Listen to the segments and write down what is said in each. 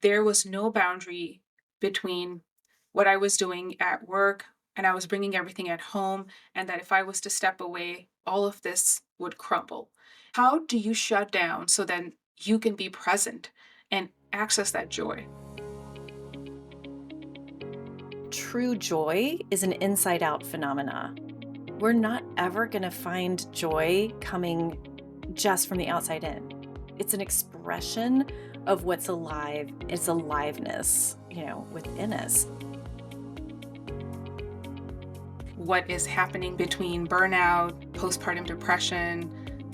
there was no boundary between what I was doing at work and I was bringing everything at home, and that if I was to step away, all of this would crumble. How do you shut down so then you can be present and access that joy? True joy is an inside out phenomena. We're not ever going to find joy coming just from the outside in. It's an expression of what's alive. It's aliveness, within us. What is happening between burnout, postpartum depression,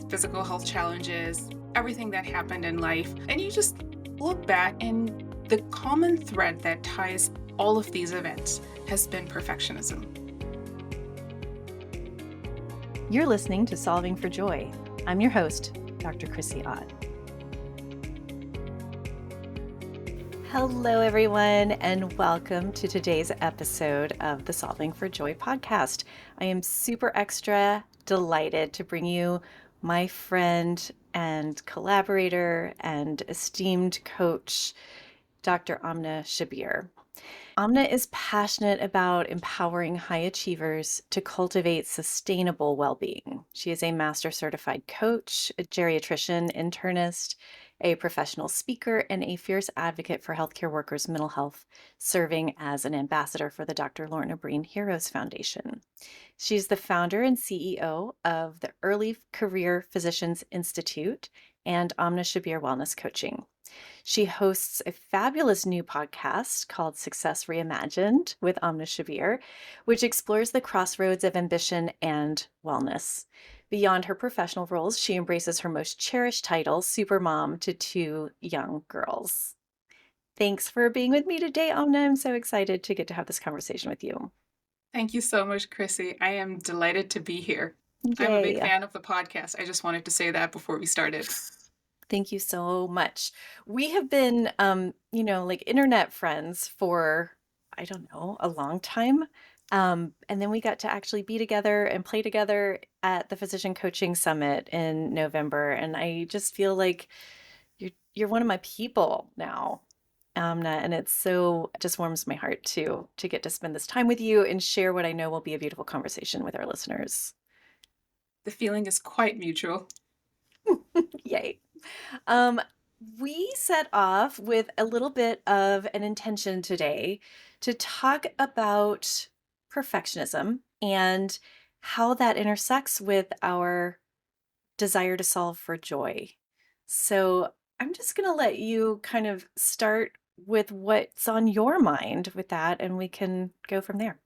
physical health challenges, everything that happened in life. And you just look back, and the common thread that ties all of these events has been perfectionism. You're listening to Solving for Joy. I'm your host, Dr. Chrissy Ott. Hello, everyone, and welcome to today's episode of the Solving for Joy podcast. I am super extra delighted to bring you my friend and collaborator and esteemed coach, Dr. Amna Shabbir. Amna is passionate about empowering high achievers to cultivate sustainable well-being. She is a master certified coach, a geriatrician, internist, a professional speaker, and a fierce advocate for healthcare workers' mental health, serving as an ambassador for the Dr. Lorna Breen Heroes Foundation. She's the founder and CEO of the Early Career Physicians Institute and Amna Shabbir Wellness Coaching. She hosts a fabulous new podcast called Success Reimagined with Amna Shabbir, which explores the crossroads of ambition and wellness. Beyond her professional roles, she embraces her most cherished title, Supermom to two young girls. Thanks for being with me today, Amna. I'm so excited to get to have this conversation with you. Thank you so much, Chrissy. I am delighted to be here. I'm a big Yay. fan of the podcast. I just wanted to say that before we started. Thank you so much. We have been, like internet friends for, I don't know, a long time. And then we got to actually be together and play together at the Physician Coaching Summit in November. And I just feel like you're one of my people now, Amna, and it just warms my heart to get to spend this time with you and share what I know will be a beautiful conversation with our listeners. The feeling is quite mutual. Yay. We set off with a little bit of an intention today to talk about perfectionism and how that intersects with our desire to solve for joy. So I'm just going to let you kind of start with what's on your mind with that, and we can go from there.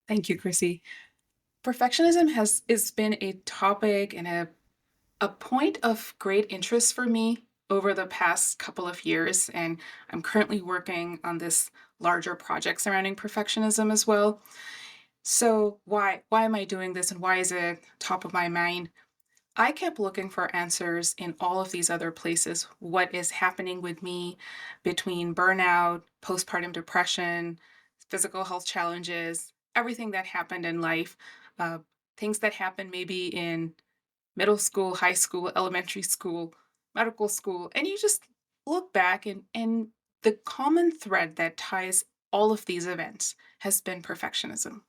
Thank you, Chrissy. Perfectionism has been a topic and a point of great interest for me over the past couple of years, and I'm currently working on this larger project surrounding perfectionism as well. So why am I doing this, and why is it top of my mind? I kept looking for answers in all of these other places. What is happening with me between burnout, postpartum depression, physical health challenges, everything that happened in life, uh, things that happened maybe in middle school, high school, elementary school, medical school, and you just look back, and the common thread that ties all of these events has been perfectionism.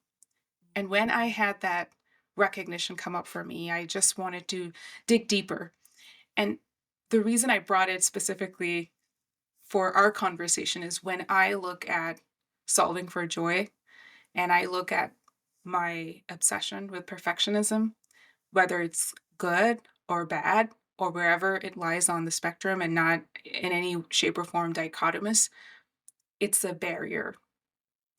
And when I had that recognition come up for me, I just wanted to dig deeper. And the reason I brought it specifically for our conversation is when I look at solving for joy and I look at my obsession with perfectionism, whether it's good or bad or wherever it lies on the spectrum and not in any shape or form dichotomous, it's a barrier.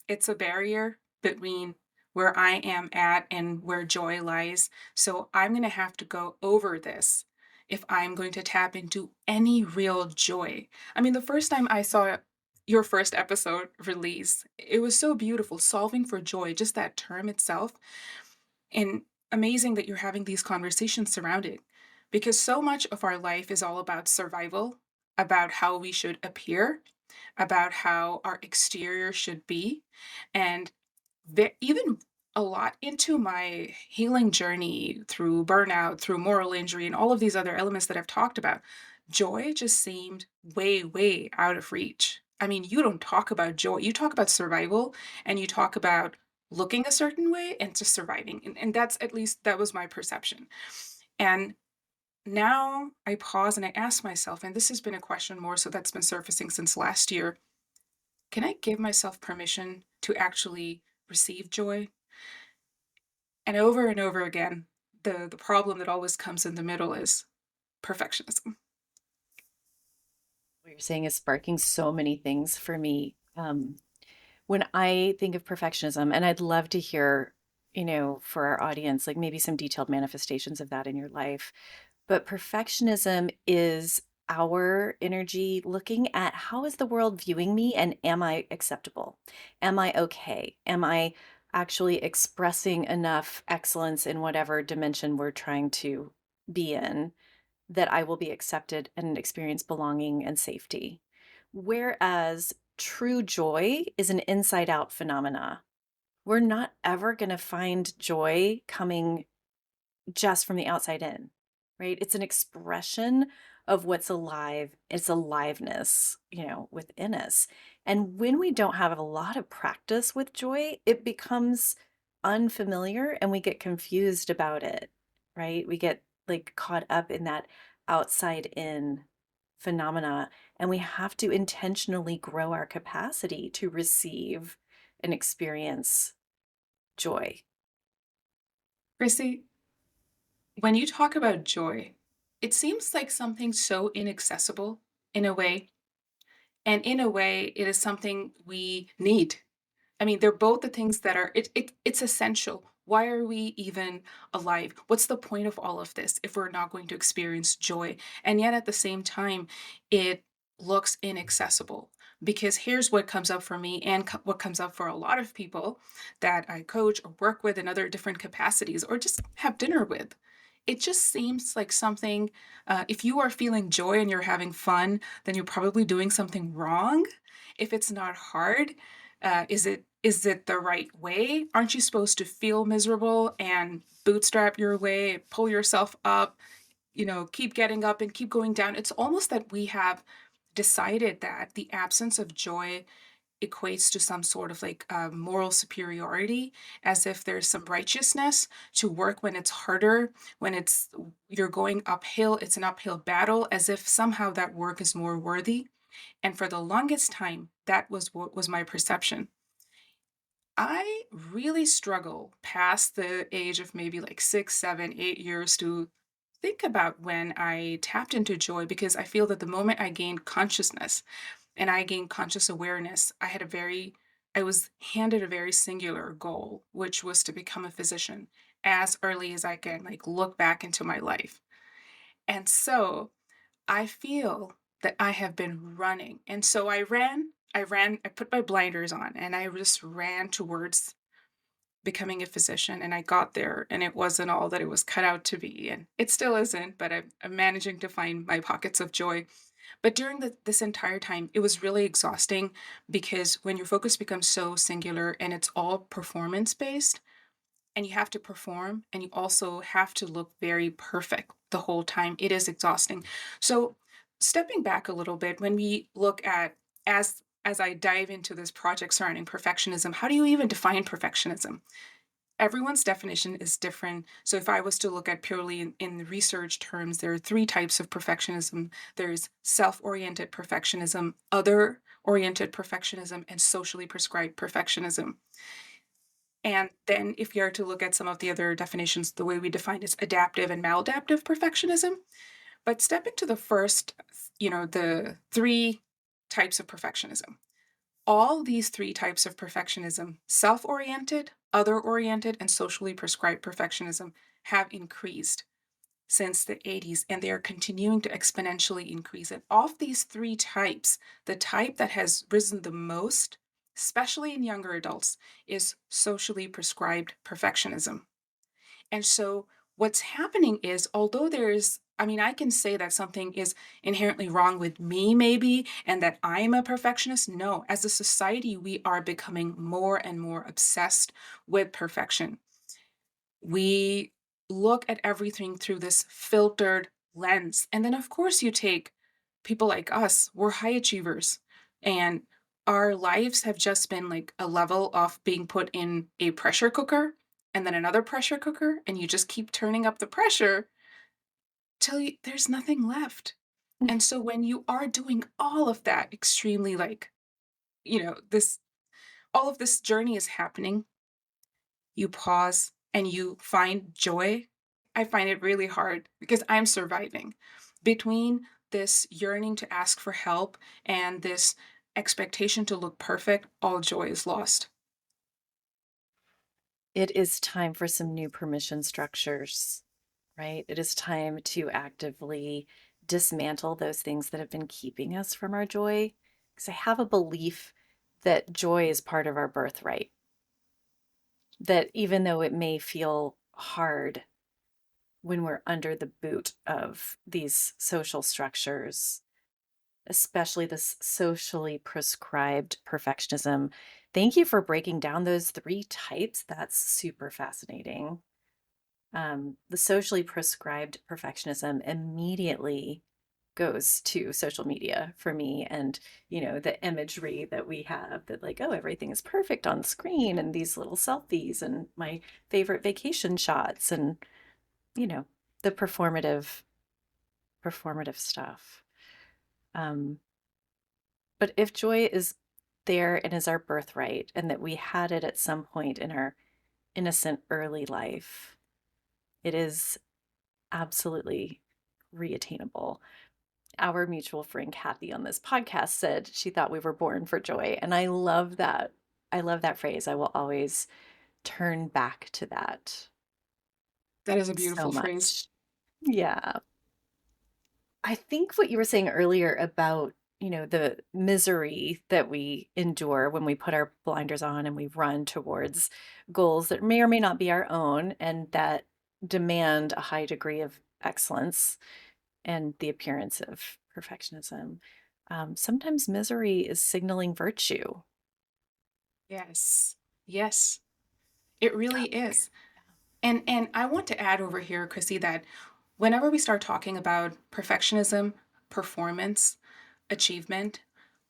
It's a barrier between where I am at and where joy lies. So I'm going to have to go over this if I'm going to tap into any real joy. I mean, the first time I saw your first episode release, it was so beautiful, solving for joy, just that term itself. And amazing that you're having these conversations surrounded, because so much of our life is all about survival, about how we should appear, about how our exterior should be. And even a lot into my healing journey through burnout, through moral injury, and all of these other elements that I've talked about, joy just seemed way, way out of reach. I mean, you don't talk about joy. You talk about survival and you talk about looking a certain way and just surviving. And that's at least that was my perception. And now I pause and I ask myself, and this has been a question more so that's been surfacing since last year, can I give myself permission to actually receive joy? And over again, the problem that always comes in the middle is perfectionism. What you're saying is sparking so many things for me. When I think of perfectionism, and I'd love to hear, for our audience, like maybe some detailed manifestations of that in your life. But perfectionism is our energy looking at how is the world viewing me and am I acceptable? Am I okay? Am I actually expressing enough excellence in whatever dimension we're trying to be in that I will be accepted and experience belonging and safety? Whereas true joy is an inside out phenomena. We're not ever going to find joy coming just from the outside in, right? It's an expression of what's alive. It's aliveness, within us. And when we don't have a lot of practice with joy, it becomes unfamiliar and we get confused about it, right? We get like caught up in that outside in phenomena, and we have to intentionally grow our capacity to receive and experience joy. Chrissy, when you talk about joy, it seems like something so inaccessible in a way. And in a way, it is something we need. I mean, they're both the things that are it's essential. Why are we even alive? What's the point of all of this if we're not going to experience joy? And yet at the same time, it looks inaccessible. Because here's what comes up for me and what comes up for a lot of people that I coach or work with in other different capacities or just have dinner with. It just seems like something, if you are feeling joy and you're having fun, then you're probably doing something wrong. If it's not hard, is it the right way? Aren't you supposed to feel miserable and bootstrap your way, pull yourself up, keep getting up and keep going down? It's almost that we have decided that the absence of joy equates to some sort of like moral superiority, as if there's some righteousness to work when it's harder, when you're going uphill, it's an uphill battle, as if somehow that work is more worthy. And for the longest time, that was what was my perception. I really struggle past the age of maybe like 6, 7, 8 years to think about when I tapped into joy because I feel that the moment I gained consciousness and I gained conscious awareness, I was handed a very singular goal, which was to become a physician as early as I can, like look back into my life. And so I feel that I have been running. And so I put my blinders on and I just ran towards becoming a physician. And I got there and it wasn't all that it was cut out to be. And it still isn't, but I'm managing to find my pockets of joy. But during this entire time, it was really exhausting because when your focus becomes so singular and it's all performance based, and you have to perform and you also have to look very perfect the whole time. It is exhausting. So, stepping back a little bit, when we look at as I dive into this project surrounding perfectionism, how do you even define perfectionism? Everyone's definition is different. So if I was to look at purely in research terms, there are three types of perfectionism. There's self-oriented perfectionism, other-oriented perfectionism, and socially prescribed perfectionism. And then if you are to look at some of the other definitions, the way we define is adaptive and maladaptive perfectionism. But stepping to the first, the three types of perfectionism. All these three types of perfectionism, self-oriented, other-oriented, and socially prescribed perfectionism, have increased since the 80s, and they are continuing to exponentially increase. And of these three types, the type that has risen the most, especially in younger adults, is socially prescribed perfectionism. And so what's happening is, although I mean, I can say that something is inherently wrong with me, maybe, and that I'm a perfectionist. No, as a society, we are becoming more and more obsessed with perfection. We look at everything through this filtered lens. And then, of course, you take people like us, we're high achievers. And our lives have just been like a level of being put in a pressure cooker and then another pressure cooker. And you just keep turning up the pressure till there's nothing left. And so when you are doing all of that extremely like, this all of this journey is happening, you pause and you find joy. I find it really hard because I'm surviving between this yearning to ask for help and this expectation to look perfect. All joy is lost. It is time for some new permission structures, right? It is time to actively dismantle those things that have been keeping us from our joy. Because I have a belief that joy is part of our birthright, that even though it may feel hard when we're under the boot of these social structures, especially this socially prescribed perfectionism. Thank you for breaking down those three types. That's super fascinating. The socially prescribed perfectionism immediately goes to social media for me, and the imagery that we have, that like, oh, everything is perfect on screen, and these little selfies and my favorite vacation shots, and you know the performative stuff. um but if joy is there and is our birthright, and that we had it at some point in our innocent early life, it is absolutely reattainable. Our mutual friend Kathy on this podcast said she thought we were born for joy. And I love that. I love that phrase. I will always turn back to that That is a so beautiful phrase. much. Yeah. I think what you were saying earlier about, the misery that we endure when we put our blinders on and we run towards goals that may or may not be our own and that demand a high degree of excellence and the appearance of perfectionism. Sometimes misery is signaling virtue. Yes. Yes, it really is. And I want to add over here, Chrissy, that whenever we start talking about perfectionism, performance, achievement,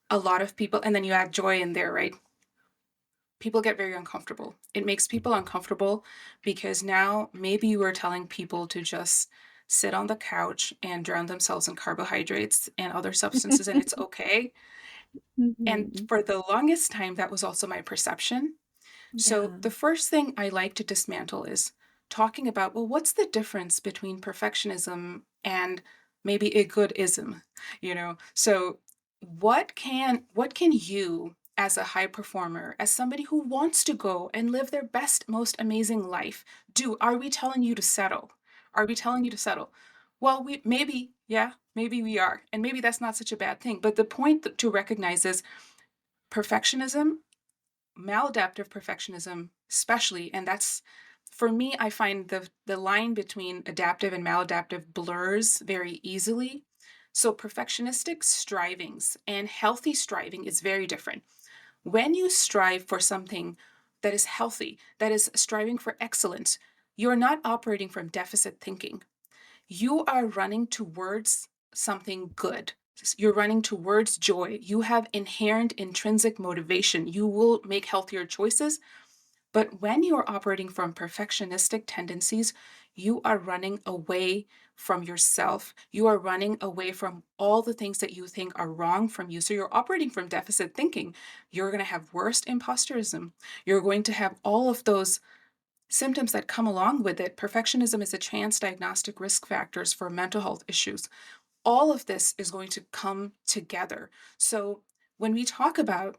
a lot of people, and then you add joy in there, right? People get very uncomfortable. It makes people uncomfortable because now maybe you are telling people to just sit on the couch and drown themselves in carbohydrates and other substances and it's okay. And Mhm. for the longest time, that was also my perception. So, Yeah. the first thing I like to dismantle is talking about, well, what's the difference between perfectionism and maybe a good ism? So what can you as a high performer, as somebody who wants to go and live their best, most amazing life, do? Are we telling you to settle? Are we telling you to settle? Well, we maybe, yeah, maybe we are. And maybe that's not such a bad thing. But the point to recognize is perfectionism, maladaptive perfectionism especially, and that's, for me, I find the line between adaptive and maladaptive blurs very easily. So perfectionistic strivings and healthy striving is very different. When you strive for something that is healthy, that is striving for excellence, you're not operating from deficit thinking. You are running towards something good. You're running towards joy. You have inherent intrinsic motivation. You will make healthier choices. But when you're operating from perfectionistic tendencies, you are running away from yourself. You are running away from all the things that you think are wrong from you. So you're operating from deficit thinking. You're going to have worst imposterism. You're going to have all of those symptoms that come along with it. Perfectionism is a chance diagnostic risk factors for mental health issues. All of this is going to come together. So when we talk about,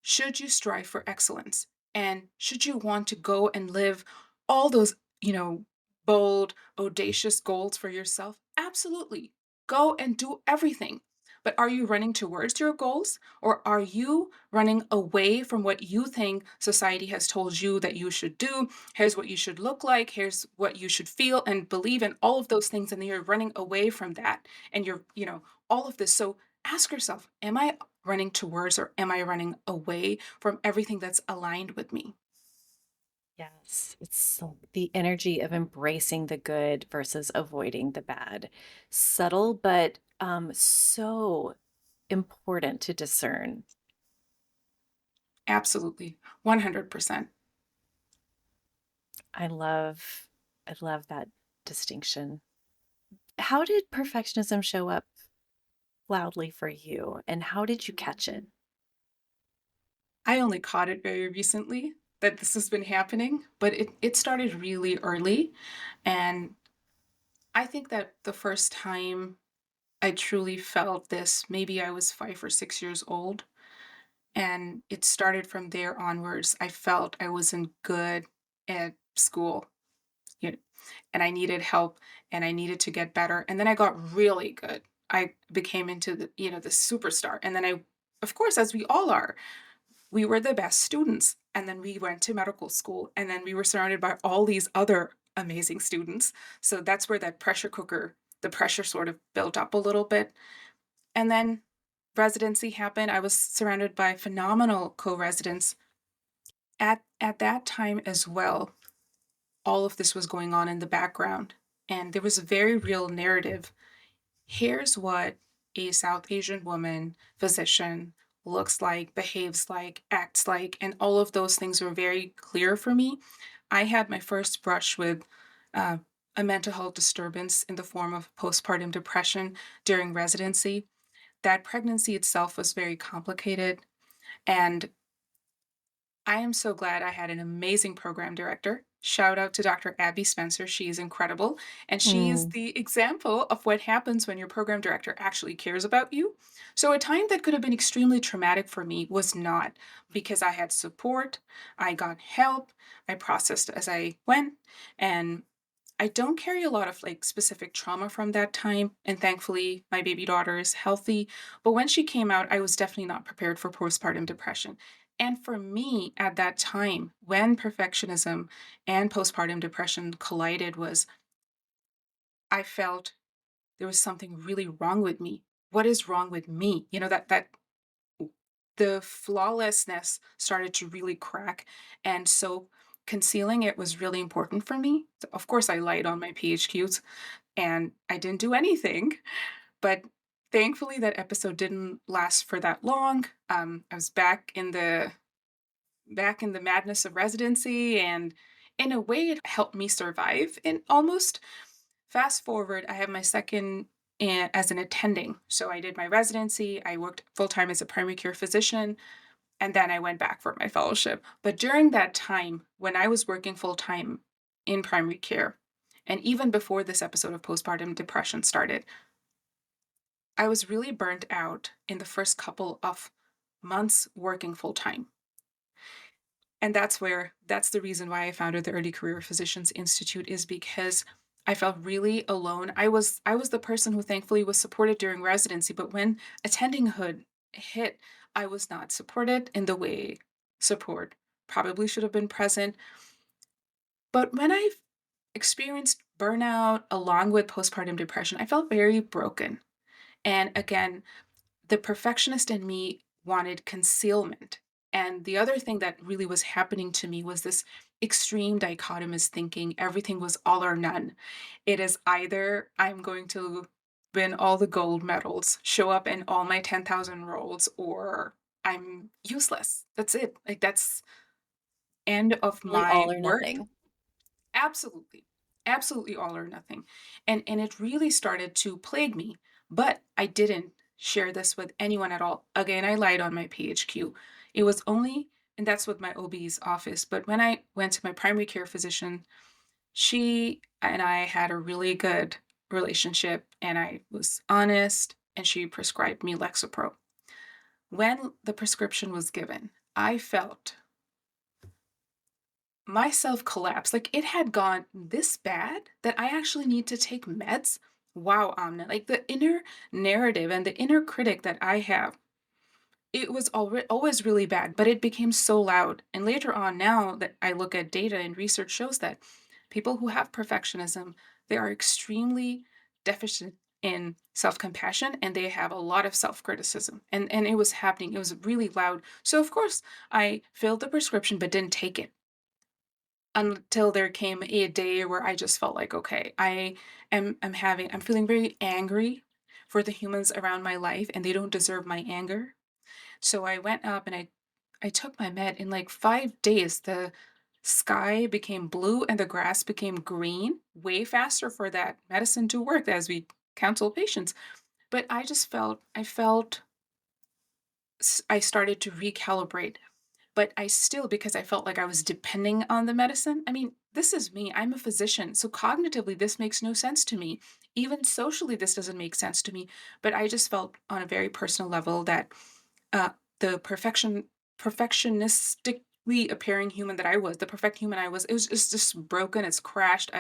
should you strive for excellence and should you want to go and live all those, you know, bold, audacious goals for yourself? Absolutely. Go and do everything. But are you running towards your goals or are you running away from what you think society has told you that you should do? Here's what you should look like. Here's what you should feel and believe in, all of those things. And then you're running away from that. And all of this. So ask yourself, am I running towards or am I running away from everything that's aligned with me? Yes, it's the energy of embracing the good versus avoiding the bad. Subtle, but so important to discern. Absolutely. 100%. I love I love that distinction. How did perfectionism show up loudly for you, and how did you catch it? I only caught it very recently that this has been happening, but it started really early. And I think that the first time I truly felt this, maybe I was 5 or 6 years old. And it started from there onwards. I felt I wasn't good at school, you know, and I needed help and I needed to get better. And then I got really good. I became into the superstar. And then of course, as we all are, we were the best students. And then we went to medical school and then we were surrounded by all these other amazing students. So that's where that pressure cooker, the pressure sort of built up a little bit. And then residency happened. I was surrounded by phenomenal co-residents. At that time as well, all of this was going on in the background, and there was a very real narrative. Here's what a South Asian woman physician looks like, behaves like, acts like, and all of those things were very clear for me. I had my first brush with uh, a mental health disturbance in the form of postpartum depression during residency. That pregnancy itself was very complicated, and I am so glad I had an amazing program director. Shout out to Dr. Abby Spencer. She is incredible. And she is Mm, the example of what happens when your program director actually cares about you. So, a time that could have been extremely traumatic for me was not, because I had support, I got help, I processed as I went, and I don't carry a lot of like specific trauma from that time. And thankfully, my baby daughter is healthy. But when she came out, I was definitely not prepared for postpartum depression. And for me at that time, when perfectionism and postpartum depression collided, was I felt there was something really wrong with me. What is wrong with me? That the flawlessness started to really crack. And so concealing it was really important for me. So of course, I lied on my PHQs and I didn't do anything. But thankfully, that episode didn't last for that long. I was back in the madness of residency, and in a way, it helped me survive. And almost fast forward, I have my second as an attending. So I did my residency. I worked full time as a primary care physician, and then I went back for my fellowship. But during that time, when I was working full time in primary care, and even before this episode of postpartum depression started, I was really burnt out in the first couple of months working full time. And that's the reason why I founded the Early Career Physicians Institute, is because I felt really alone. I was the person who thankfully was supported during residency, but when attendinghood hit, I was not supported in the way support probably should have been present. But when I experienced burnout along with postpartum depression, I felt very broken. And again, the perfectionist in me wanted concealment. And the other thing that really was happening to me was this extreme dichotomous thinking. Everything was all or none. It is either I'm going to win all the gold medals, show up in all my 10,000 roles, or I'm useless. That's it. Like, that's end of really my all or work. nothing. Absolutely. Absolutely all or nothing. And it really started to plague me, but I didn't share this with anyone at all. Again, I lied on my PHQ. It was only, and that's with my OB's office, but when I went to my primary care physician, she and I had a really good relationship, and I was honest, and she prescribed me Lexapro. When the prescription was given, I felt myself collapse. Like, it had gone this bad that I actually need to take meds. Wow, Amna. Like, the inner narrative and the inner critic that I have, it was always really bad, but it became so loud. And later on, now that I look at data and research shows that people who have perfectionism, they are extremely deficient in self-compassion, and they have a lot of self-criticism. And it was happening. It was really loud. So of course I filled the prescription but didn't take it. until there came a day where I just felt like, okay, I'm feeling very angry for the humans around my life and they don't deserve my anger. So I went up and I took my med. In like 5 days, the sky became blue and the grass became green way faster for that medicine to work as we counsel patients. But I started to recalibrate, but I still, because I felt like I was depending on the medicine. I mean, this is me. I'm a physician. So cognitively, this makes no sense to me. Even socially, this doesn't make sense to me. But I just felt on a very personal level that uh, the perfectionistically appearing human that I was, the perfect human I was, it's just broken. It's crashed.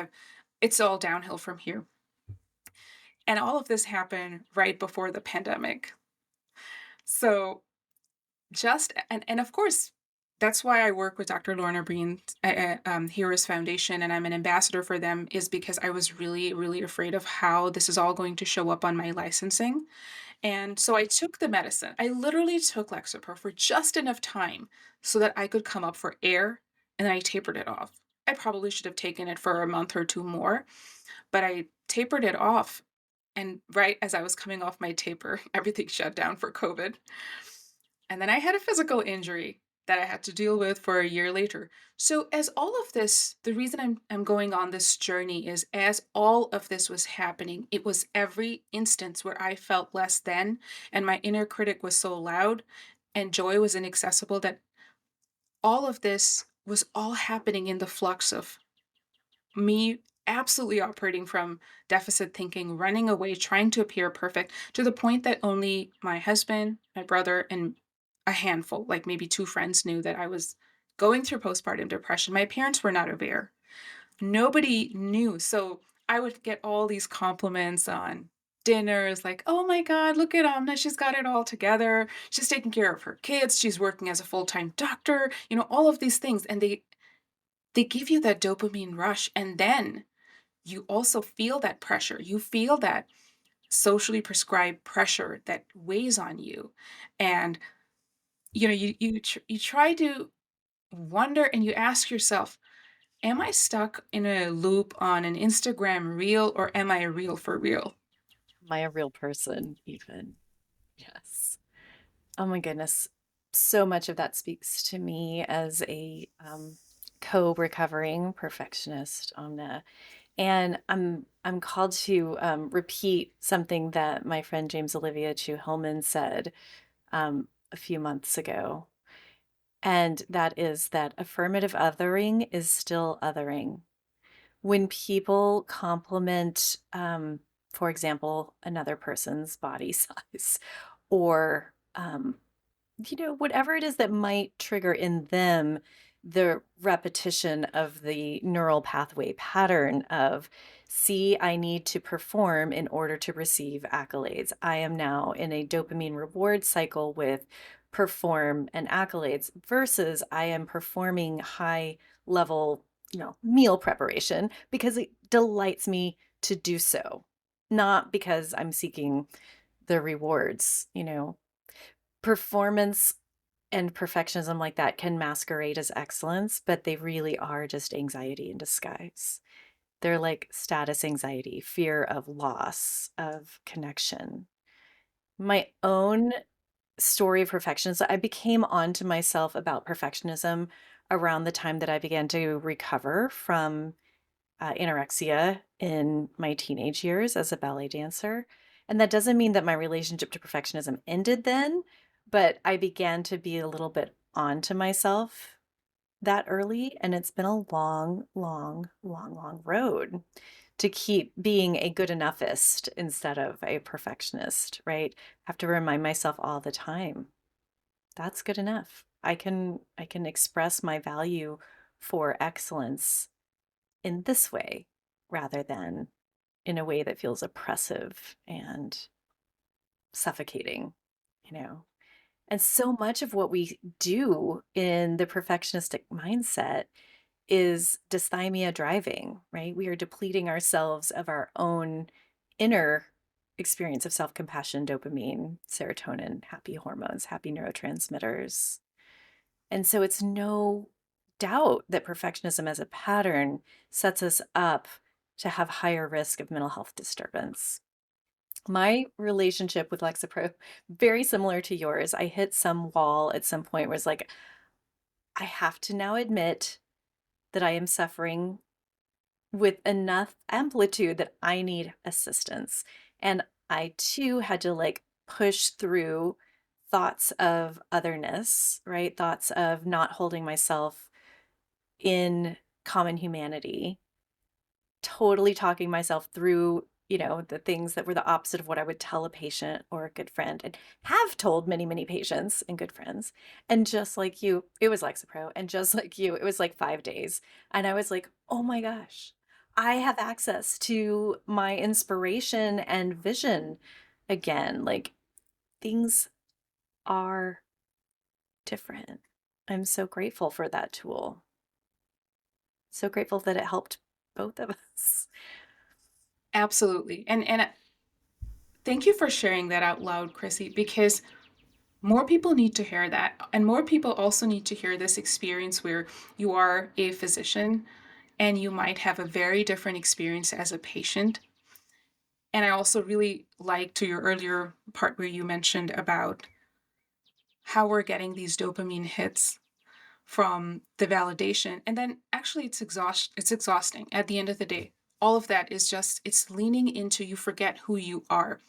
It's all downhill from here. And all of this happened right before the pandemic. So and of course, that's why I work with Dr. Lorna Breen, Heroes Foundation, and I'm an ambassador for them, is because I was really, really afraid of how this is all going to show up on my licensing. And so I took the medicine. I literally took Lexapro for just enough time so that I could come up for air, and then I tapered it off. I probably should have taken it for a month or two more, but I tapered it off. And right as I was coming off my taper, everything shut down for COVID. And then I had a physical injury that I had to deal with for a year later. So as all of this, the reason I'm going on this journey is as all of this was happening, it was every instance where I felt less than and my inner critic was so loud and joy was inaccessible, that all of this was all happening in the flux of me absolutely operating from deficit thinking, running away, trying to appear perfect, to the point that only my husband, my brother, and a handful, like maybe two friends, knew that I was going through postpartum depression. My parents were not aware. Nobody knew. So I would get all these compliments on dinners like, oh my God, look at Amna. She's got it all together. She's taking care of her kids. She's working as a full time doctor, all of these things. And they give you that dopamine rush. And then you also feel that pressure. You feel that socially prescribed pressure that weighs on you. And you try to wonder and you ask yourself, am I stuck in a loop on an Instagram reel or am I real for real? Am I a real person, even? Yes. Oh my goodness. So much of that speaks to me as a co-recovering perfectionist, Amna. And I'm called to repeat something that my friend James Olivia Chu Hillman said a few months ago. And that is that affirmative othering is still othering. When people compliment, for example, another person's body size or whatever it is that might trigger in them the repetition of the neural pathway pattern of, see, I need to perform in order to receive accolades. I am now in a dopamine reward cycle with perform and accolades versus I am performing high level, meal preparation because it delights me to do so, not because I'm seeking the rewards. Performance and perfectionism like that can masquerade as excellence, but they really are just anxiety in disguise. They're like status anxiety, fear of loss, of connection. My own story of perfectionism, I became onto myself about perfectionism around the time that I began to recover from anorexia in my teenage years as a ballet dancer. And that doesn't mean that my relationship to perfectionism ended then, but I began to be a little bit onto myself that early. And it's been a long, long, long, long road to keep being a good enoughist instead of a perfectionist, right? I have to remind myself all the time that's good enough. I can express my value for excellence in this way rather than in a way that feels oppressive and suffocating, you know. And so much of what we do in the perfectionistic mindset is dysthymia driving, right? We are depleting ourselves of our own inner experience of self compassion, dopamine, serotonin, happy hormones, happy neurotransmitters. And so it's no doubt that perfectionism as a pattern sets us up to have higher risk of mental health disturbance. My relationship with Lexapro, very similar to yours. I hit some wall at some point where it's like, I have to now admit that I am suffering with enough amplitude that I need assistance. And I too had to like push through thoughts of otherness, right? Thoughts of not holding myself in common humanity, totally talking myself through, the things that were the opposite of what I would tell a patient or a good friend and have told many, many patients and good friends. And just like you, it was Lexapro. And just like you, it was like 5 days. And I was like, oh my gosh, I have access to my inspiration and vision again. Like things are different. I'm so grateful for that tool. So grateful that it helped both of us. Absolutely. And thank you for sharing that out loud, Chrissy, because more people need to hear that. And more people also need to hear this experience where you are a physician and you might have a very different experience as a patient. And I also really like to your earlier part where you mentioned about how we're getting these dopamine hits from the validation. And then actually it's exhausting at the end of the day. All of that is just it's leaning into you forget who you are.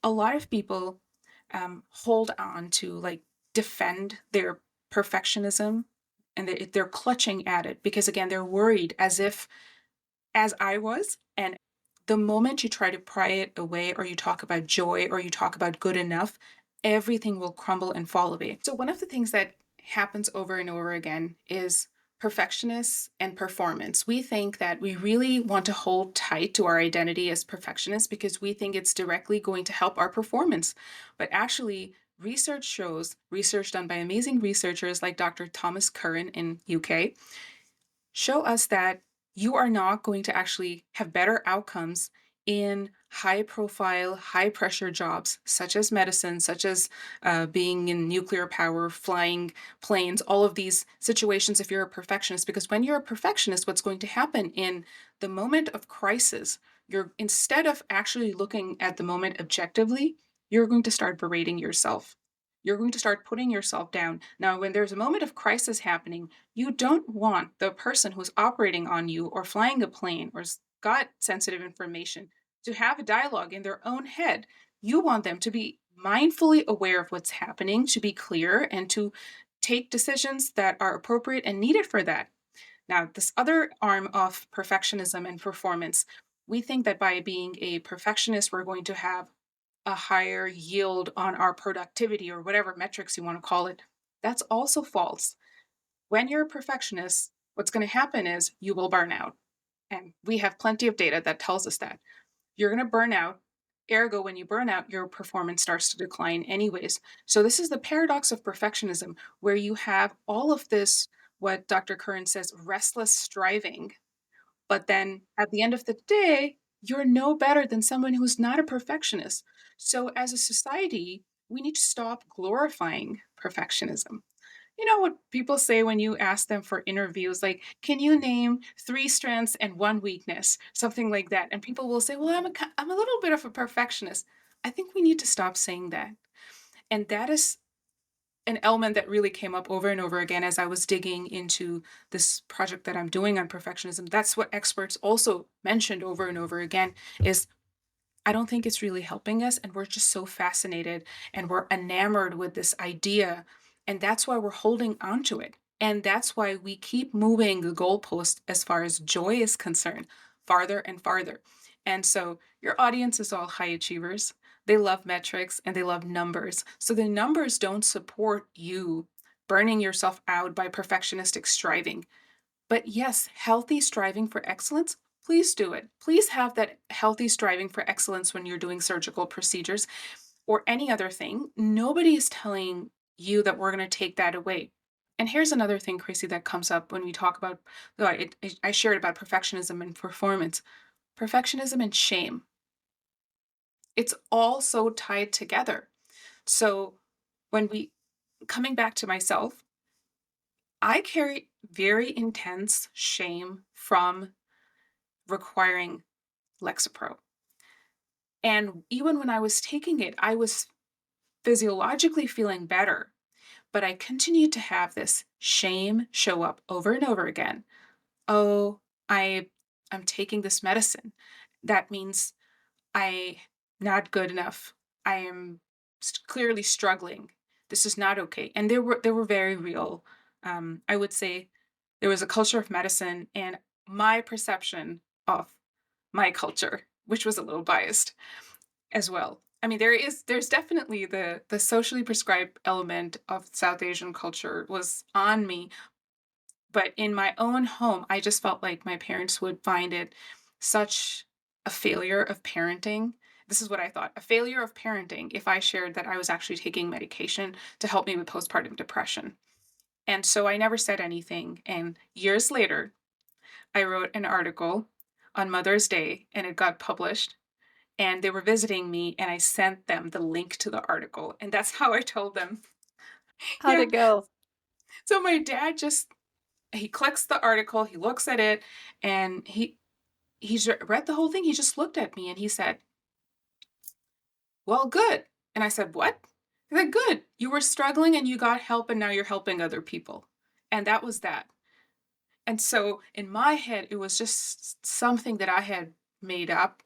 A lot of people hold on to like defend their perfectionism and they're clutching at it because again they're worried as I was. And the moment you try to pry it away, or you talk about joy, or you talk about good enough, everything will crumble and fall away. So, one of the things that happens over and over again is perfectionists and performance. We think that we really want to hold tight to our identity as perfectionists because we think it's directly going to help our performance. But actually, research done by amazing researchers like Dr. Thomas Curran in UK, show us that you are not going to actually have better outcomes in high profile, high pressure jobs, such as medicine, such as being in nuclear power, flying planes, all of these situations if you're a perfectionist. Because when you're a perfectionist, what's going to happen in the moment of crisis, you're instead of actually looking at the moment objectively, you're going to start berating yourself. You're going to start putting yourself down. Now, when there's a moment of crisis happening, you don't want the person who's operating on you or flying a plane or got sensitive information to have a dialogue in their own head. You want them to be mindfully aware of what's happening, to be clear, and to take decisions that are appropriate and needed for that. Now, this other arm of perfectionism and performance, we think that by being a perfectionist, we're going to have a higher yield on our productivity or whatever metrics you want to call it. That's also false. When you're a perfectionist, what's going to happen is you will burn out. And we have plenty of data that tells us that. You're going to burn out. Ergo, when you burn out, your performance starts to decline, anyways. So, this is the paradox of perfectionism, where you have all of this, what Dr. Curran says, restless striving. But then at the end of the day, you're no better than someone who's not a perfectionist. So, as a society, we need to stop glorifying perfectionism. You know what people say when you ask them for interviews, like, can you name three strengths and one weakness? Something like that. And people will say, well, I'm a little bit of a perfectionist. I think we need to stop saying that. And that is an element that really came up over and over again as I was digging into this project that I'm doing on perfectionism. That's what experts also mentioned over and over again is I don't think it's really helping us. And we're just so fascinated and we're enamored with this idea. And that's why we're holding on to it. And that's why we keep moving the goalpost as far as joy is concerned, farther and farther. And so your audience is all high achievers. They love metrics and they love numbers. So the numbers don't support you burning yourself out by perfectionistic striving. But yes, healthy striving for excellence, please do it. Please have that healthy striving for excellence when you're doing surgical procedures or any other thing. Nobody is telling you that we're going to take that away. And here's another thing, Chrissy, that comes up when we talk about, I shared about perfectionism and performance. Perfectionism and shame. It's all so tied together. So when we, coming back to myself, I carry very intense shame from requiring Lexapro. And even when I was taking it, I was physiologically feeling better, but I continued to have this shame show up over and over again. Oh, I I'm taking this medicine. That means I not good enough. I am clearly struggling. This is not okay. And there were very real. I would say there was a culture of medicine and my perception of my culture, which was a little biased as well. I mean, there's definitely the socially prescribed element of South Asian culture was on me, but in my own home, I just felt like my parents would find it such a failure of parenting. This is what I thought, a failure of parenting if I shared that I was actually taking medication to help me with postpartum depression. And so I never said anything. And years later, I wrote an article on Mother's Day and it got published. And they were visiting me, and I sent them the link to the article. And that's how I told them. How'd Yeah. it go? So my dad just he clicks the article, he looks at it, and he's read the whole thing. He just looked at me and he said, "Well, good." And I said, "What?" He said, "Good. You were struggling and you got help and now you're helping other people." And that was that. And so in my head, it was just something that I had made up.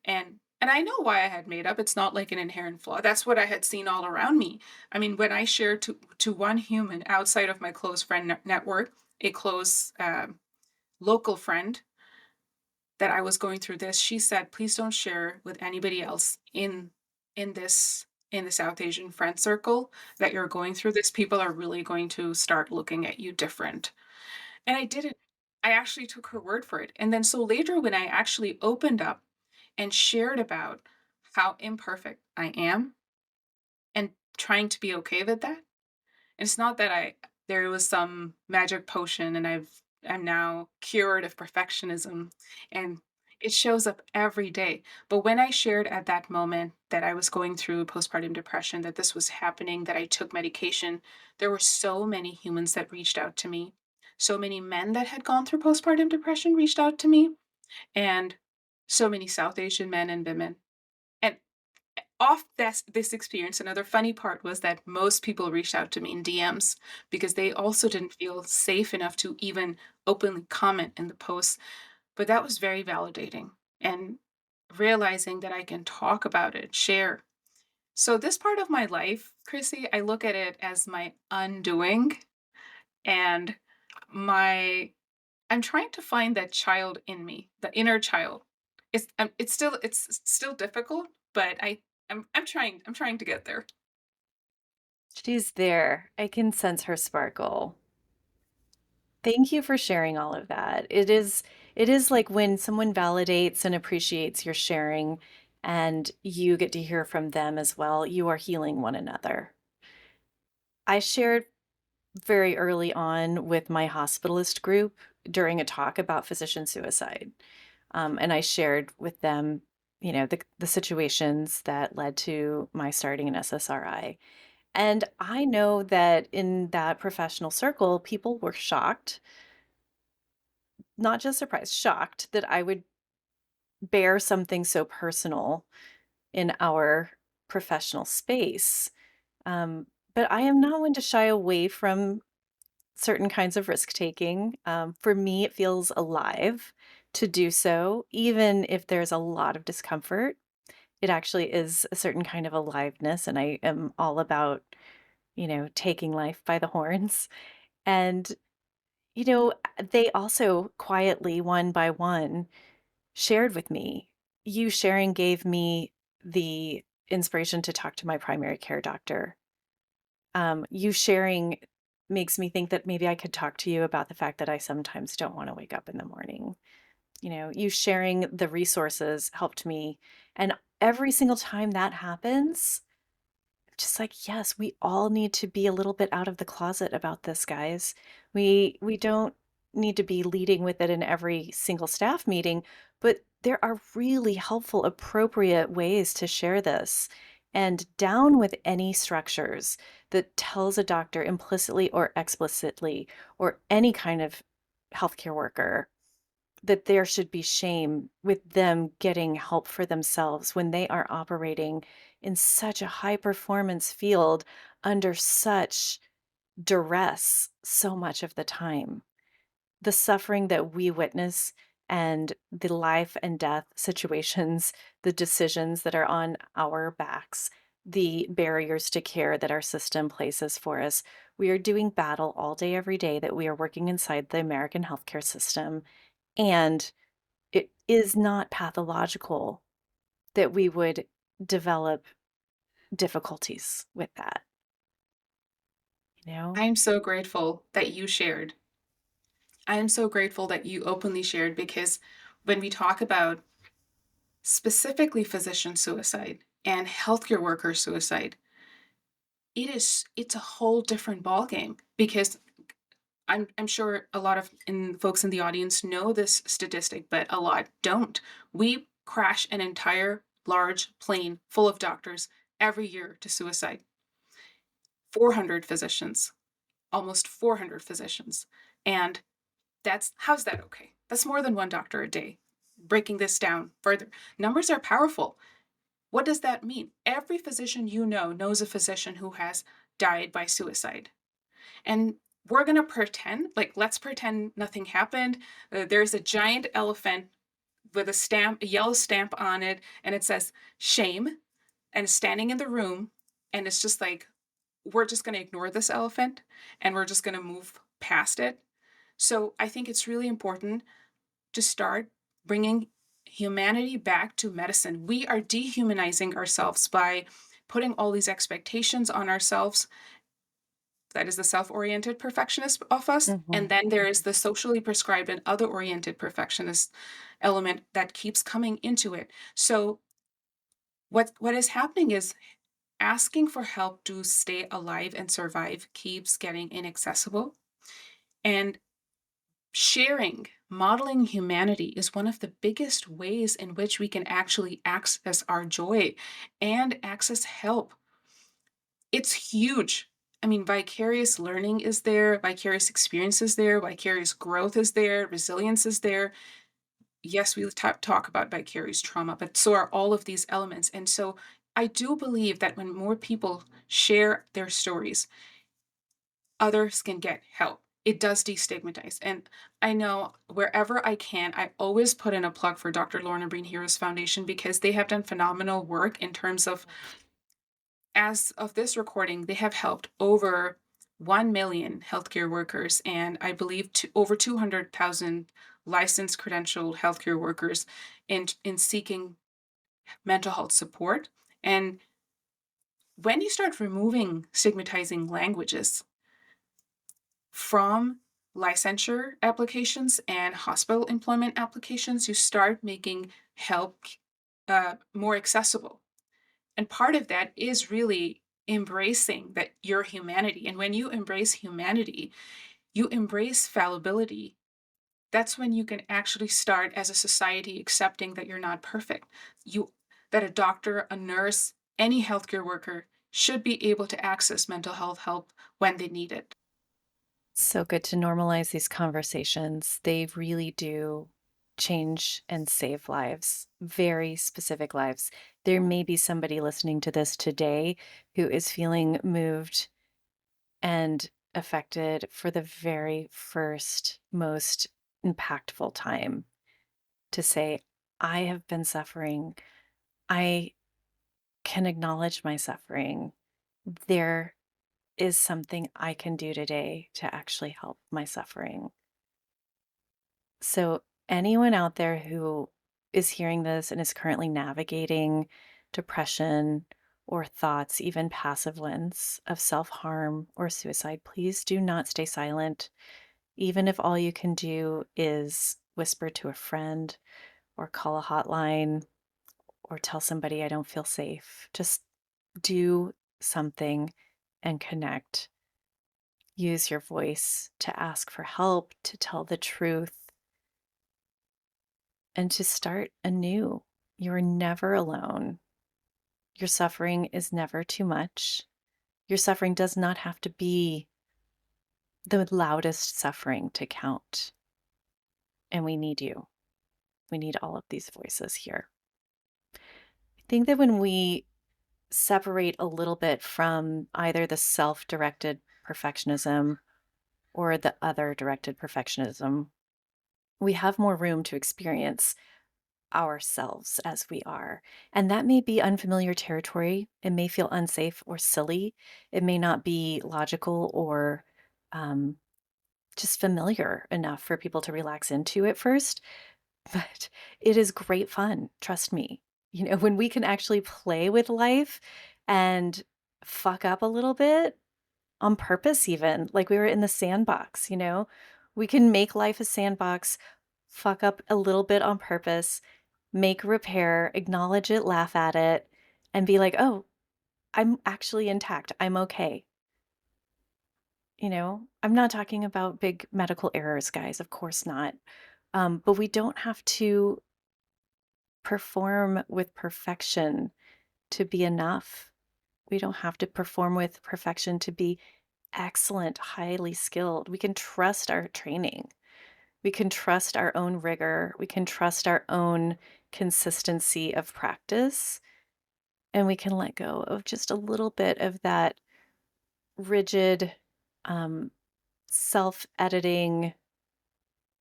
And I know why I had made up. It's not like an inherent flaw. That's what I had seen all around me. I mean, when I shared to one human outside of my close friend network, a close local friend, that I was going through this, she said, "Please don't share with anybody else in this in the South Asian friend circle that you're going through this. People are really going to start looking at you different." And I didn't. I actually took her word for it. And then so later when I actually opened up and shared about how imperfect I am and trying to be okay with that, it's not that I there was some magic potion and I'm now cured of perfectionism, and it shows up every day. But when I shared at that moment that I was going through postpartum depression, that this was happening, that I took medication, there were so many humans that reached out to me. So many men that had gone through postpartum depression reached out to me, and so many South Asian men and women. And off this experience, another funny part was that most people reached out to me in DMs because they also didn't feel safe enough to even openly comment in the posts. But that was very validating and realizing that I can talk about it, share. So this part of my life, Chrissy, I look at it as my undoing and my I'm trying to find that child in me, the inner child. It's still difficult, but I'm trying to get there. She's there. I can sense her sparkle. Thank you for sharing all of that. It is like when someone validates and appreciates your sharing and you get to hear from them as well, you are healing one another. I shared very early on with my hospitalist group during a talk about physician suicide. And I shared with them, the situations that led to my starting an SSRI. And I know that in that professional circle, people were shocked, not just surprised, shocked that I would bear something so personal in our professional space. Um, but I am not one to shy away from certain kinds of risk taking. For me, it feels alive to do so, even if there's a lot of discomfort. It actually is a certain kind of aliveness, and I am all about, taking life by the horns. And, they also quietly, one by one, shared with me. You sharing gave me the inspiration to talk to my primary care doctor. You sharing makes me think that maybe I could talk to you about the fact that I sometimes don't want to wake up in the morning. You sharing the resources helped me. And every single time that happens, just like, yes, we all need to be a little bit out of the closet about this, guys. We don't need to be leading with it in every single staff meeting, but there are really helpful, appropriate ways to share this and down with any structures. that tells a doctor implicitly or explicitly, or any kind of healthcare worker, that there should be shame with them getting help for themselves when they are operating in such a high performance field under such duress so much of the time. The suffering that we witness and the life and death situations, the decisions that are on our backs, the barriers to care that our system places for us. We are doing battle all day, every day, that we are working inside the American healthcare system. And it is not pathological that we would develop difficulties with that, you know? I'm so grateful that you shared. I am so grateful that you openly shared because when we talk about specifically physician suicide and healthcare worker suicide, it's a whole different ballgame because I'm sure a lot of folks in the audience know this statistic, but a lot don't. We crash an entire large plane full of doctors every year to suicide. 400 physicians, almost 400 physicians. And how's that okay? That's more than one doctor a day. Breaking this down further, numbers are powerful. What does that mean? Every physician you know knows a physician who has died by suicide. And we're going to pretend, like, let's pretend nothing happened. There's a giant elephant with a stamp, a yellow stamp on it, and it says shame, and standing in the room. And it's just like, we're just going to ignore this elephant and we're just going to move past it. So I think it's really important to start bringing humanity back to medicine. We are dehumanizing ourselves by putting all these expectations on ourselves. That is the self oriented perfectionist of us. And Mhm. then there is the socially prescribed and other oriented perfectionist element that keeps coming into it. So, what is happening is asking for help to stay alive and survive keeps getting inaccessible. And sharing, modeling humanity is one of the biggest ways in which we can actually access our joy and access help. It's huge. I mean, vicarious learning is there, vicarious experience is there, vicarious growth is there, resilience is there. Yes, we talk about vicarious trauma, but so are all of these elements. And so I do believe that when more people share their stories, others can get help. It does destigmatize. And I know wherever I can, I always put in a plug for Dr. Lorna Breen Heroes Foundation because they have done phenomenal work in terms of, as of this recording, they have helped over 1 million healthcare workers and I believe over 200,000 licensed credentialed healthcare workers in seeking mental health support. And when you start removing stigmatizing languages from licensure applications and hospital employment applications, you start making help more accessible. And part of that is really embracing that your humanity. And when you embrace humanity, you embrace fallibility. That's when you can actually start as a society accepting that you're not perfect. You that a doctor, a nurse, any healthcare worker should be able to access mental health help when they need it. So good to normalize these conversations. They really do change and save lives, very specific lives. There may be somebody listening to this today who is feeling moved and affected for the very first, most impactful time to say, I have been suffering. I can acknowledge my suffering. There is something I can do today to actually help my suffering. So, anyone out there who is hearing this and is currently navigating depression or thoughts, even passive ones of self harm or suicide, please do not stay silent. Even if all you can do is whisper to a friend or call a hotline or tell somebody, I don't feel safe, just do something and connect. Use your voice to ask for help, to tell the truth, and to start anew. You're never alone. Your suffering is never too much. Your suffering does not have to be the loudest suffering to count. And we need you. We need all of these voices here. I think that when we separate a little bit from either the self directed perfectionism or the other directed perfectionism, we have more room to experience ourselves as we are. And that may be unfamiliar territory. It may feel unsafe or silly. It may not be logical or um, just familiar enough for people to relax into at first. But it is great fun, trust me. When we can actually play with life and fuck up a little bit on purpose even, like we were in the sandbox. We can make life a sandbox, fuck up a little bit on purpose, make repair, acknowledge it, laugh at it, and be like, "Oh, I'm actually intact. I'm okay." I'm not talking about big medical errors, guys, of course not. But we don't have to perform with perfection to be enough. We don't have to perform with perfection to be excellent, highly skilled. We can trust our training. We can trust our own rigor. We can trust our own consistency of practice. And we can let go of just a little bit of that rigid, um, self editing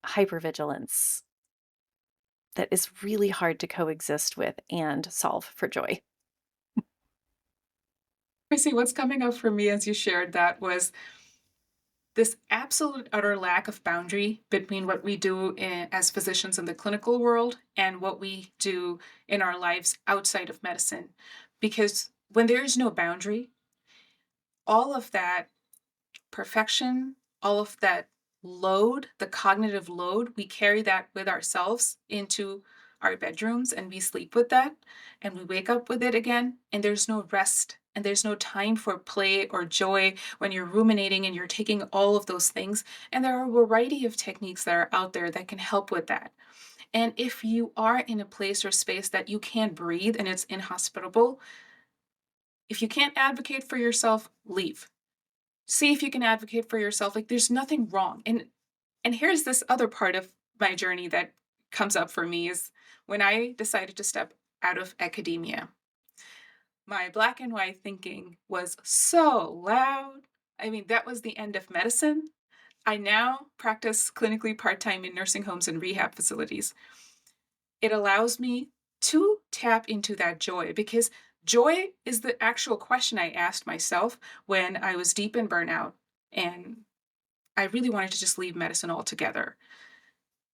hypervigilance that is really hard to coexist with and solve for joy. Chrissy, what's coming up for me as you shared that was this absolute utter lack of boundary between what we do as physicians in the clinical world and what we do in our lives outside of medicine. Because when there is no boundary, all of that perfection, all of that load, the cognitive load, we carry that with ourselves into our bedrooms and we sleep with that and we wake up with it again. And there's no rest and there's no time for play or joy when you're ruminating and you're taking all of those things. And there are a variety of techniques that are out there that can help with that. And if you are in a place or space that you can't breathe and it's inhospitable, if you can't advocate for yourself, leave. See if you can advocate for yourself. Like there's nothing wrong. And here's this other part of my journey that comes up for me is when I decided to step out of academia. My black and white thinking was so loud. I mean, that was the end of medicine. I now practice clinically part-time in nursing homes and rehab facilities. It allows me to tap into that joy because joy is the actual question I asked myself when I was deep in burnout and I really wanted to just leave medicine altogether.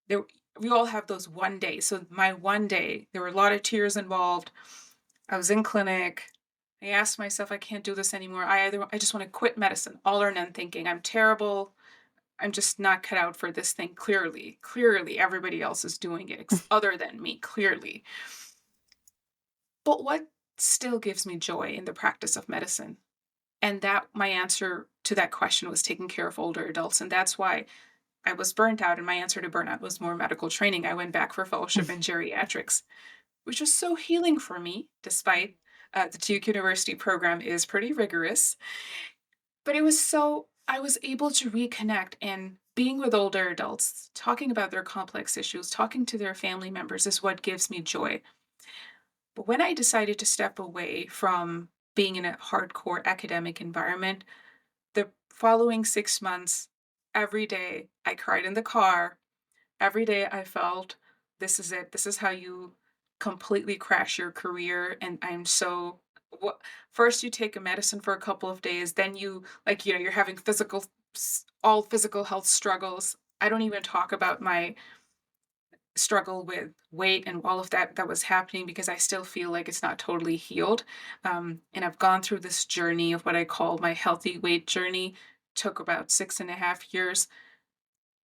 There, we all have those one days. So my one day, there were a lot of tears involved. I was in clinic. I asked myself, I can't do this anymore. I just want to quit medicine, all or none thinking. I'm terrible. I'm just not cut out for this thing. Clearly, everybody else is doing it other than me. Clearly, but what still gives me joy in the practice of medicine? And that my answer to that question was taking care of older adults, and that's why I was burnt out, and my answer to burnout was more medical training. I went back for fellowship in geriatrics, which was so healing for me, despite the Duke University program is pretty rigorous. But I was able to reconnect and being with older adults, talking about their complex issues, talking to their family members is what gives me joy. But when I decided to step away from being in a hardcore academic environment, the following 6 months, every day I cried in the car. Every day I felt, this is it. This is how you completely crash your career. And I'm so what first you take a medicine for a couple of days, then you're having all physical health struggles. I don't even talk about my struggle with weight and all of that was happening because I still feel like it's not totally healed. And I've gone through this journey of what I call my healthy weight journey. Took about 6.5 years,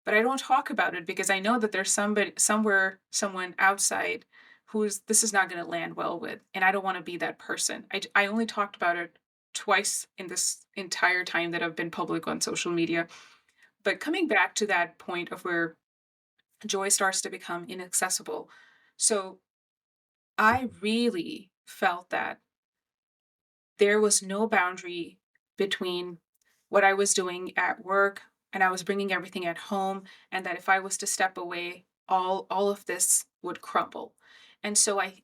but I don't talk about it because I know that there's someone outside who's this is not going to land well with, and I don't want to be that person. I only talked about it twice in this entire time that I've been public on social media. But coming back to that point of where joy starts to become inaccessible. So I really felt that there was no boundary between what I was doing at work and I was bringing everything at home, and that if I was to step away, all of this would crumble. And so I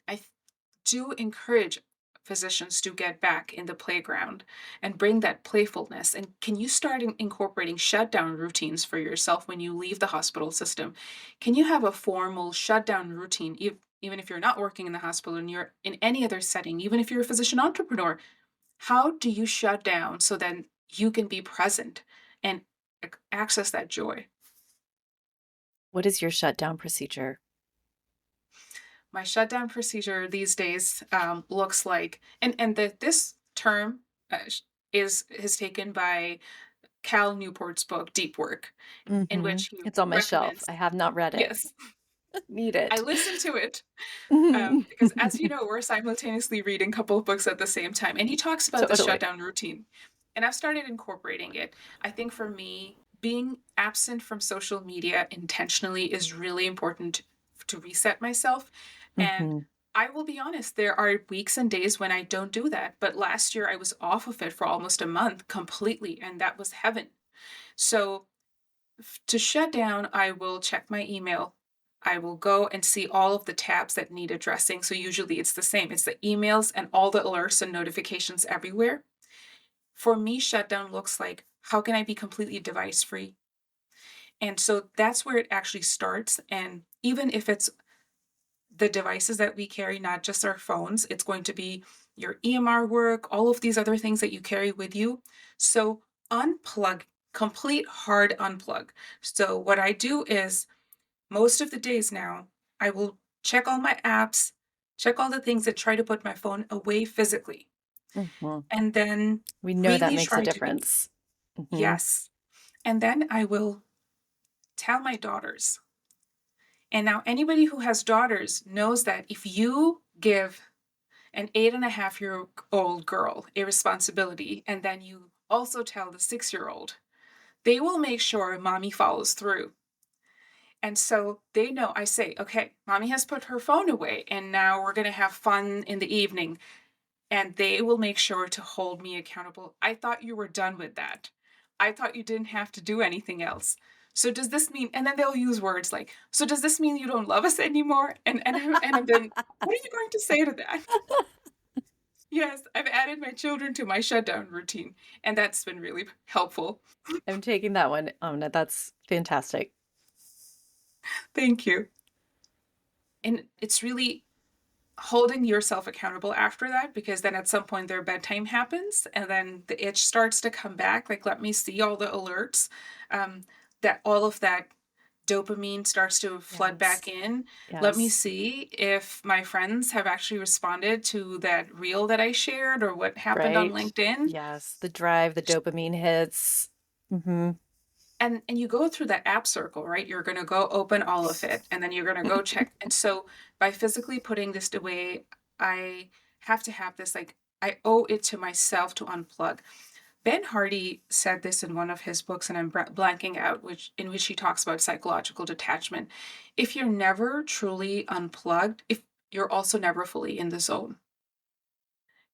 do encourage physicians to get back in the playground and bring that playfulness. And can you start incorporating shutdown routines for yourself when you leave the hospital system? Can you have a formal shutdown routine, even if you're not working in the hospital and you're in any other setting, even if you're a physician entrepreneur? How do you shut down so then you can be present and access that joy? What is your shutdown procedure? My shutdown procedure these days looks like, this term is taken by Cal Newport's book Deep Work, in which he It's on my shelf. recommends. I have not read it. Yes, Need I it. listened to it because, as you know, we're simultaneously reading a couple of books at the same time, and he talks about the Totally. shutdown routine, and I've started incorporating it. I think for me, being absent from social media intentionally is really important to reset myself. And hmm I will be honest, there are weeks and days when I don't do that. But last year I was off of it for almost a month completely, and that was heaven. So to shut down, I will check my email. I will go and see all of the tabs that need addressing. So usually it's the same. It's the emails and all the alerts and notifications everywhere. For me, shutdown looks like, how can I be completely device free? And so that's where it actually starts. And even if it's the devices that we carry, not just our phones, it's going to be your EMR work, all of these other things that you carry with you. So unplug, complete hard unplug. So what I do is most of the days now, I will check all my apps, check all the things that try to put my phone away physically, hmm and then We know that really makes a try to difference. hmm yes. And then I will tell my daughters. And now anybody who has daughters knows that if you give an 8.5-year-old girl a responsibility, and then you also tell the 6-year-old, they will make sure mommy follows through. And so they know I say, okay, mommy has put her phone away, and now we're going to have fun in the evening. And they will make sure to hold me accountable. I thought you were done with that. I thought you didn't have to do anything else. So does this mean, and then they'll use words like, so does this mean you don't love us anymore? And then what are you going to say to that? Yes, I've added my children to my shutdown routine, and that's been really helpful. I'm taking that one. Oh, no, that's fantastic. Thank you. And it's really holding yourself accountable after that, because then at some point their bedtime happens and then the itch starts to come back. Like, let me see all the alerts. Um, that all of that dopamine starts to flood Yes. back in. Let me Yes. see if my friends have actually responded to that reel that I shared or what happened on Right. LinkedIn. Yes. The drive, the dopamine hits. hmm And you go through that app circle, right? You're going to go open all of it and then you're going to go check. And so by physically putting this away, I have to have this, like, I owe it to myself to unplug. Ben Hardy said this in one of his books, and I'm blanking out, which in which he talks about psychological detachment. If you're never truly unplugged, if you're also never fully in the zone.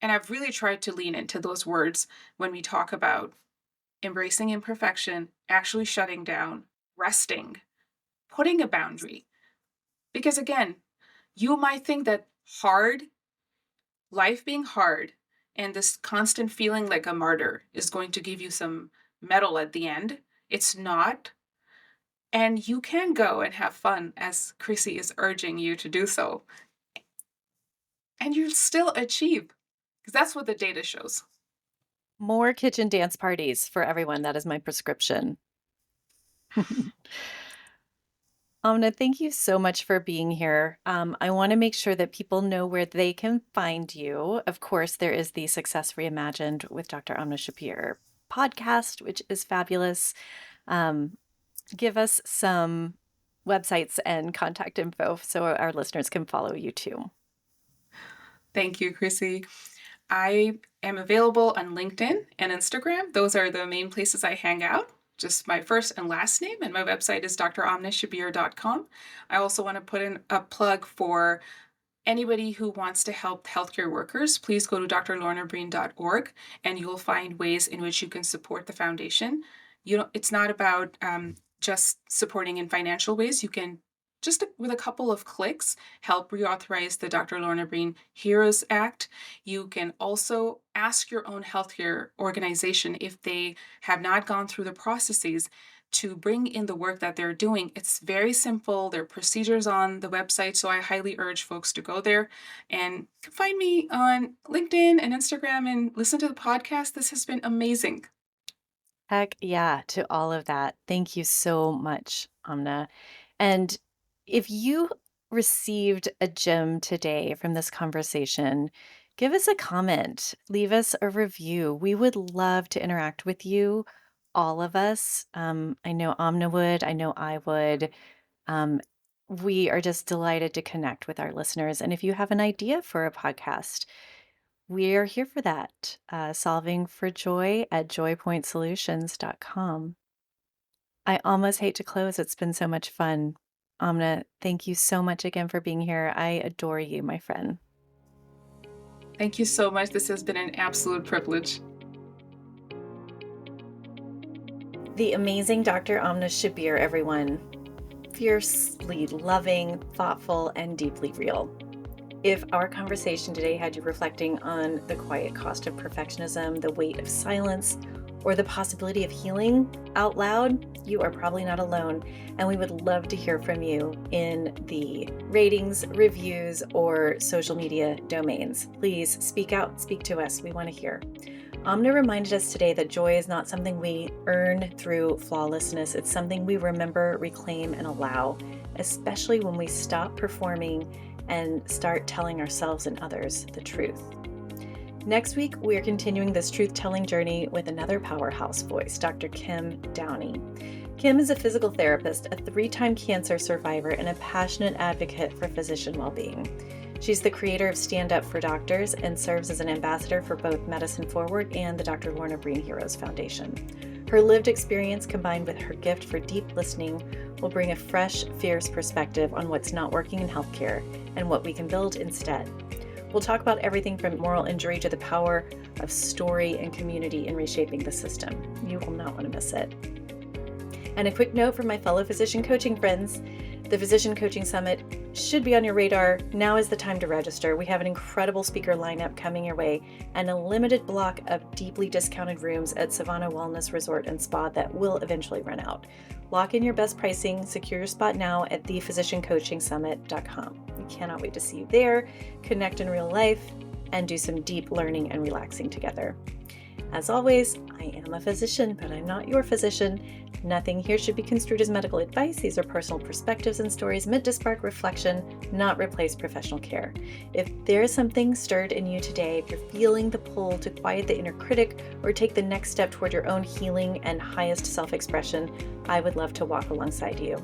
And I've really tried to lean into those words when we talk about embracing imperfection, actually shutting down, resting, putting a boundary. Because again, you might think that hard, life being hard, and this constant feeling like a martyr is going to give you some medal at the end. It's not. And you can go and have fun, as Chrissy is urging you to do so. And you'll still achieve, because that's what the data shows. More kitchen dance parties for everyone. That is my prescription. Amna, thank you so much for being here. I want to make sure that people know where they can find you. Of course, there is the Success Reimagined with Dr. Amna Shabbir podcast, which is fabulous. Um, give us some websites and contact info so our listeners can follow you too. Thank you, Chrissy. I am available on LinkedIn and Instagram. Those are the main places I hang out. Just my first and last name, and my website is dramnashabir.com. I also want to put in a plug for Anybody who wants to help healthcare workers, please go to drlornabreen.org and you'll find ways in which you can support the foundation. It's not about just supporting in financial ways. You can just with a couple of clicks help reauthorize the Dr. Lorna Breen Heroes Act. You can also ask your own healthcare organization if they have not gone through the processes to bring in the work that they're doing. It's very simple. There are procedures on the website, so I highly urge folks to go there and find me on LinkedIn and Instagram and listen to the podcast. This has been amazing. Heck yeah to all of that. Thank you so much, Amna. And if you received a gem today from this conversation, give us a comment, leave us a review. We would love to interact with you, all of us. I know Amna would, I know I would. Um, we are just delighted to connect with our listeners. And if you have an idea for a podcast, we are here for that. Solving for Joy at joypointsolutions.com. I almost hate to close. It's been so much fun. Amna, thank you so much again for being here. I adore you, my friend. Thank you so much. This has been an absolute privilege. The amazing Dr. Amna Shabbir, everyone. Fiercely loving, thoughtful, and deeply real. If our conversation today had you reflecting on the quiet cost of perfectionism, the weight of silence, or the possibility of healing out loud, you are probably not alone. And we would love to hear from you in the ratings, reviews, or social media domains. Please speak out, speak to us. We want to hear. Amna reminded us today that joy is not something we earn through flawlessness. It's something we remember, reclaim, and allow, especially when we stop performing and start telling ourselves and others the truth. Next week, we are continuing this truth-telling journey with another powerhouse voice, Dr. Kim Downey. Kim is a physical therapist, a 3-time cancer survivor, and a passionate advocate for physician well-being. She's the creator of Stand Up for Doctors and serves as an ambassador for both Medicine Forward and the Dr. Lorna Breen Heroes Foundation. Her lived experience combined with her gift for deep listening will bring a fresh, fierce perspective on what's not working in healthcare and what we can build instead. We'll talk about everything from moral injury to the power of story and community in reshaping the system. You will not want to miss it. And a quick note from my fellow physician coaching friends. The Physician Coaching Summit should be on your radar. Now is the time to register. We have an incredible speaker lineup coming your way and a limited block of deeply discounted rooms at Savannah Wellness Resort and Spa that will eventually run out. Lock in your best pricing, secure your spot now at thephysiciancoachingsummit.com. We cannot wait to see you there, connect in real life, and do some deep learning and relaxing together. As always, I am a physician, but I'm not your physician. Nothing here should be construed as medical advice. These are personal perspectives and stories meant to spark reflection, not replace professional care. If there is something stirred in you today, if you're feeling the pull to quiet the inner critic or take the next step toward your own healing and highest self-expression, I would love to walk alongside you.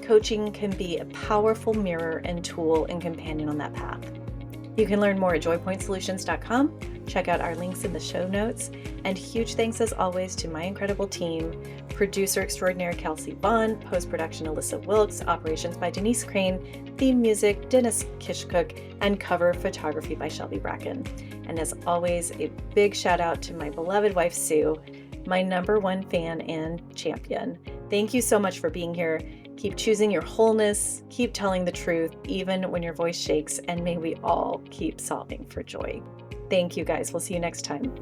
Coaching can be a powerful mirror and tool and companion on that path. You can learn more at joypointsolutions.com. Check out our links in the show notes. And huge thanks as always to my incredible team, producer extraordinaire Kelsey Vaughn, post-production Alyssa Wilkes, operations by Denise Crane, theme music Dennis Kishcook, and cover photography by Shelby Bracken. And as always, a big shout out to my beloved wife Sue, my #1 fan and champion. Thank you so much for being here. Keep choosing your wholeness, keep telling the truth, even when your voice shakes, and may we all keep solving for joy. Thank you guys. We'll see you next time.